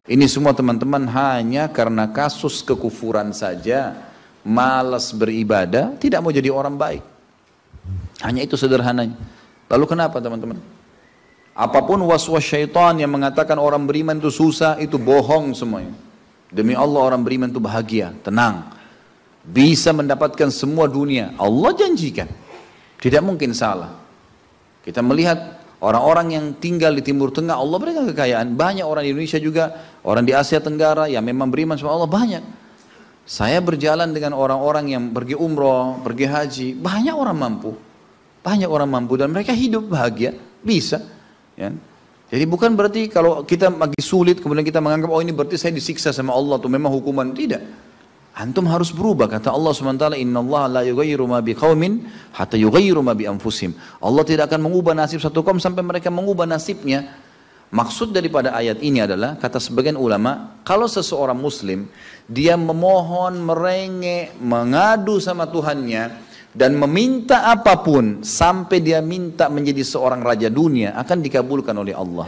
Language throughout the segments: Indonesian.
Ini semua teman-teman hanya karena kasus kekufuran saja, malas beribadah, tidak mau jadi orang baik. Hanya itu sederhananya. Lalu kenapa teman-teman? Apapun waswas syaitan yang mengatakan orang beriman itu susah, itu bohong semuanya. Demi Allah orang beriman itu bahagia, tenang. Bisa mendapatkan semua dunia. Allah janjikan. Tidak mungkin salah. Kita melihat orang-orang yang tinggal di Timur Tengah, Allah berikan kekayaan. Banyak orang di Indonesia juga, orang di Asia Tenggara yang memang beriman sama Allah banyak. Saya berjalan dengan orang-orang yang pergi umroh, pergi haji, banyak orang mampu. Banyak orang mampu dan mereka hidup bahagia, bisa. Ya. Jadi bukan berarti kalau kita lagi sulit kemudian kita menganggap oh ini berarti saya disiksa sama Allah atau memang hukuman, tidak. Antum harus berubah, kata Allah SWT, innallaha la yughayyiru ma biqaumin hatta yughayyiru ma bi anfusihim. Allah tidak akan mengubah nasib satu kaum sampai mereka mengubah nasibnya. Maksud daripada ayat ini adalah, kata sebagian ulama, kalau seseorang muslim dia memohon, merengek, mengadu sama Tuhannya dan meminta apapun sampai dia minta menjadi seorang raja dunia, akan dikabulkan oleh Allah.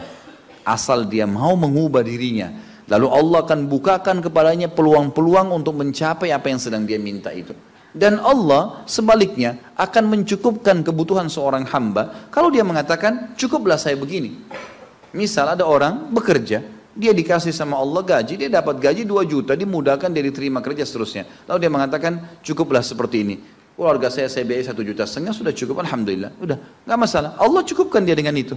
Asal dia mau mengubah dirinya. Lalu Allah akan bukakan kepadanya peluang-peluang untuk mencapai apa yang sedang dia minta itu. Dan Allah sebaliknya akan mencukupkan kebutuhan seorang hamba kalau dia mengatakan cukuplah saya begini. Misal ada orang bekerja, dia dikasih sama Allah gaji, dia dapat gaji 2 juta, dimudahkan dia diterima kerja seterusnya. Lalu dia mengatakan cukuplah seperti ini. Keluarga saya biayai 1,5 juta, sudah cukup, alhamdulillah. Udah, nggak masalah. Allah cukupkan dia dengan itu.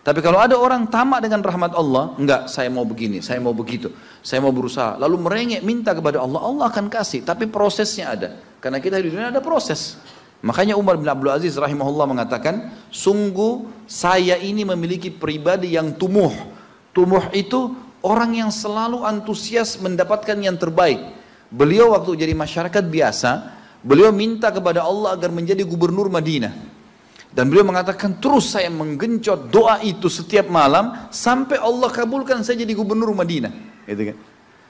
Tapi kalau ada orang tamak dengan rahmat Allah, enggak, saya mau begini, saya mau begitu, saya mau berusaha, lalu merengek minta kepada Allah, Allah akan kasih, tapi prosesnya ada. Karena kita di dunia ada proses. Makanya Umar bin Abdul Aziz rahimahullah mengatakan, sungguh saya ini memiliki pribadi yang tumuh. Tumuh itu orang yang selalu antusias mendapatkan yang terbaik. Beliau waktu jadi masyarakat biasa, beliau minta kepada Allah agar menjadi gubernur Madinah. Dan beliau mengatakan terus saya menggencot doa itu setiap malam sampai Allah kabulkan saya jadi gubernur Madinah. Gitu kan?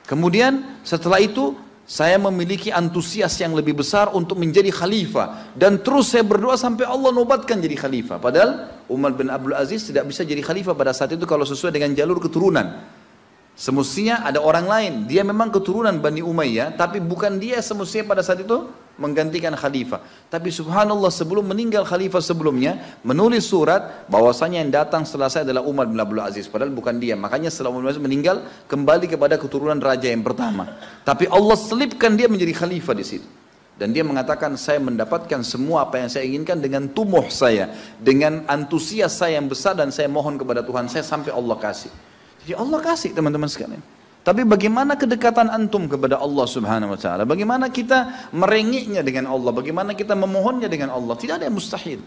Kemudian setelah itu saya memiliki antusias yang lebih besar untuk menjadi khalifah. Dan terus saya berdoa sampai Allah nobatkan jadi khalifah. Padahal Umar bin Abdul Aziz tidak bisa jadi khalifah pada saat itu kalau sesuai dengan jalur keturunan. Semestinya ada orang lain. Dia memang keturunan Bani Umayyah, tapi bukan dia semestinya pada saat itu menggantikan khalifah. Tapi subhanallah sebelum meninggal khalifah sebelumnya menulis surat bahwasanya yang datang setelah saya adalah Umar bin Abdul Aziz, padahal bukan dia. Makanya setelah Umar bin Abdul Aziz meninggal kembali kepada keturunan raja yang pertama. Tapi Allah selipkan dia menjadi khalifah di situ. Dan dia mengatakan saya mendapatkan semua apa yang saya inginkan dengan tumuh saya, dengan antusias saya yang besar, dan saya mohon kepada Tuhan saya sampai Allah kasih. Jadi Allah kasih teman-teman sekalian. Tapi bagaimana kedekatan antum kepada Allah subhanahu wa ta'ala? Bagaimana kita merengeknya dengan Allah? Bagaimana kita memohonnya dengan Allah? Tidak ada yang mustahil.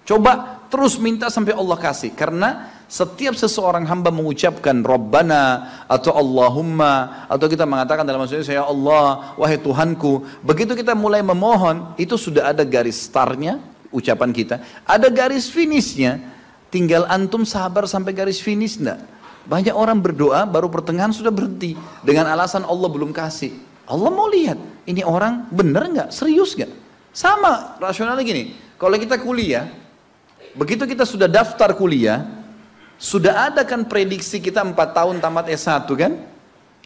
Coba terus minta sampai Allah kasih. Karena setiap seseorang hamba mengucapkan Rabbana atau Allahumma, atau kita mengatakan dalam maksudnya ya Allah, wahai Tuhanku. Begitu kita mulai memohon, itu sudah ada garis startnya ucapan kita. Ada garis finishnya. Tinggal antum sabar sampai garis finish enggak? Banyak orang berdoa baru pertengahan sudah berhenti dengan alasan Allah belum kasih. Allah mau lihat ini orang benar nggak, serius nggak? Sama rasionalnya gini, kalau kita kuliah, begitu kita sudah daftar kuliah, sudah ada kan prediksi kita 4 tahun tamat S1 kan?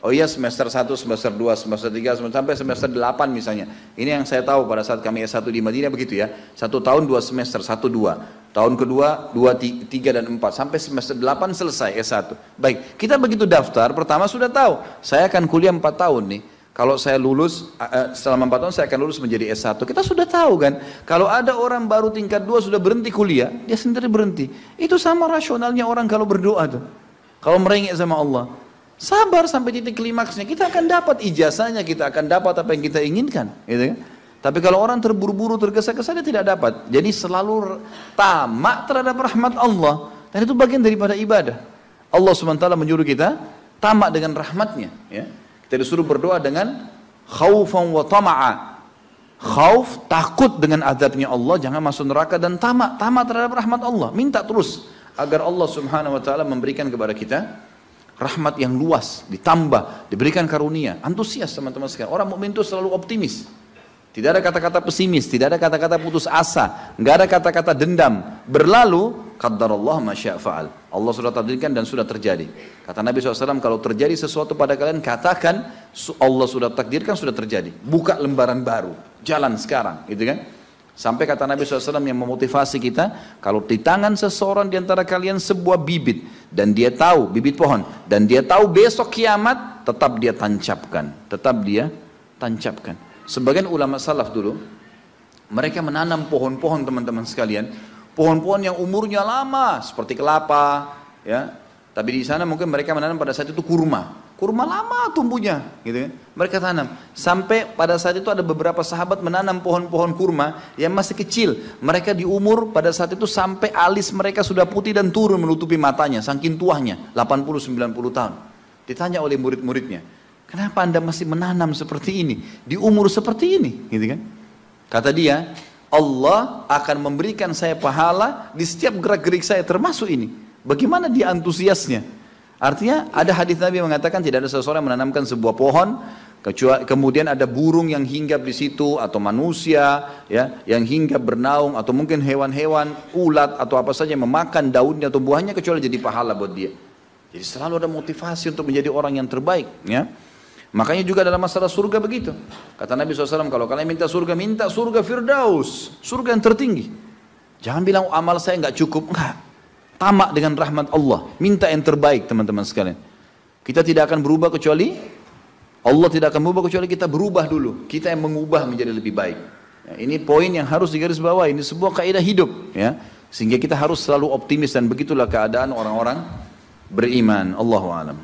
Oh iya semester 1, semester 2, semester 3, sampai semester 8 misalnya. Ini yang saya tahu pada saat kami S1 di Madinah begitu ya. 1 tahun 2 semester, 1, 2. Tahun kedua 2, 3 dan 4. Sampai semester 8 selesai S1. Baik, kita begitu daftar, pertama sudah tahu. Saya akan kuliah 4 tahun nih. Kalau saya lulus, selama 4 tahun saya akan lulus menjadi S1. Kita sudah tahu kan. Kalau ada orang baru tingkat 2 sudah berhenti kuliah, dia sendiri berhenti. Itu sama rasionalnya orang kalau berdoa tuh. Kalau merengek sama Allah. Sabar sampai titik klimaksnya, kita akan dapat ijazahnya, kita akan dapat apa yang kita inginkan, gitu kan? Tapi kalau orang terburu-buru, tergesa-gesa, dia tidak dapat. Jadi selalu tamak terhadap rahmat Allah, dan itu bagian daripada ibadah. Allah SWT menyuruh kita tamak dengan rahmatnya, ya. Kita disuruh berdoa dengan khaufan wa tama'a. Khauf, takut dengan azabnya Allah, jangan masuk neraka, dan tamak terhadap rahmat Allah. Minta terus agar Allah Subhanahu wa taala memberikan kepada kita rahmat yang luas, ditambah, diberikan karunia. Antusias teman-teman sekalian. Orang mukmin itu selalu optimis. Tidak ada kata-kata pesimis, tidak ada kata-kata putus asa, nggak ada kata-kata dendam. Berlalu qaddarallah ma syaa fa'al. Allah sudah takdirkan dan sudah terjadi. Kata Nabi SAW, kalau terjadi sesuatu pada kalian, katakan Allah sudah takdirkan, sudah terjadi. Buka lembaran baru, jalan sekarang, gitu kan? Sampai kata Nabi SAW yang memotivasi kita, kalau di tangan seseorang di antara kalian sebuah bibit, dan dia tahu, bibit pohon, dan dia tahu besok kiamat, tetap dia tancapkan. Tetap dia tancapkan. Sebagian ulama salaf dulu, mereka menanam pohon-pohon teman-teman sekalian, pohon-pohon yang umurnya lama, seperti kelapa, ya. Tapi di sana mungkin mereka menanam pada saat itu kurma. Kurma lama tumbuhnya, gitu kan? Mereka tanam. Sampai pada saat itu ada beberapa sahabat menanam pohon-pohon kurma yang masih kecil. Mereka di umur pada saat itu sampai alis mereka sudah putih dan turun menutupi matanya, saking tuahnya, 80-90 tahun. Ditanya oleh murid-muridnya, kenapa anda masih menanam seperti ini, di umur seperti ini, gitu kan? Kata dia, Allah akan memberikan saya pahala di setiap gerak-gerik saya, termasuk ini. Bagaimana dia antusiasnya? Artinya ada hadis Nabi yang mengatakan tidak ada seseorang yang menanamkan sebuah pohon kemudian ada burung yang hinggap di situ, atau manusia ya yang hinggap bernaung, atau mungkin hewan-hewan, ulat atau apa saja yang memakan daunnya atau buahnya, kecuali jadi pahala buat dia. Jadi selalu ada motivasi untuk menjadi orang yang terbaik, ya. Makanya juga dalam masalah surga begitu. Kata Nabi SAW, kalau kalian minta surga Firdaus, surga yang tertinggi. Jangan bilang amal saya nggak cukup, enggak. Tamak dengan rahmat Allah, minta yang terbaik teman-teman sekalian. Kita tidak akan berubah kecuali Allah tidak akan berubah kecuali kita berubah dulu. Kita yang mengubah menjadi lebih baik. Ya, ini poin yang harus digarisbawahi. Ini sebuah kaidah hidup, ya. Sehingga kita harus selalu optimis, dan begitulah keadaan orang-orang beriman. Allahu a'lam.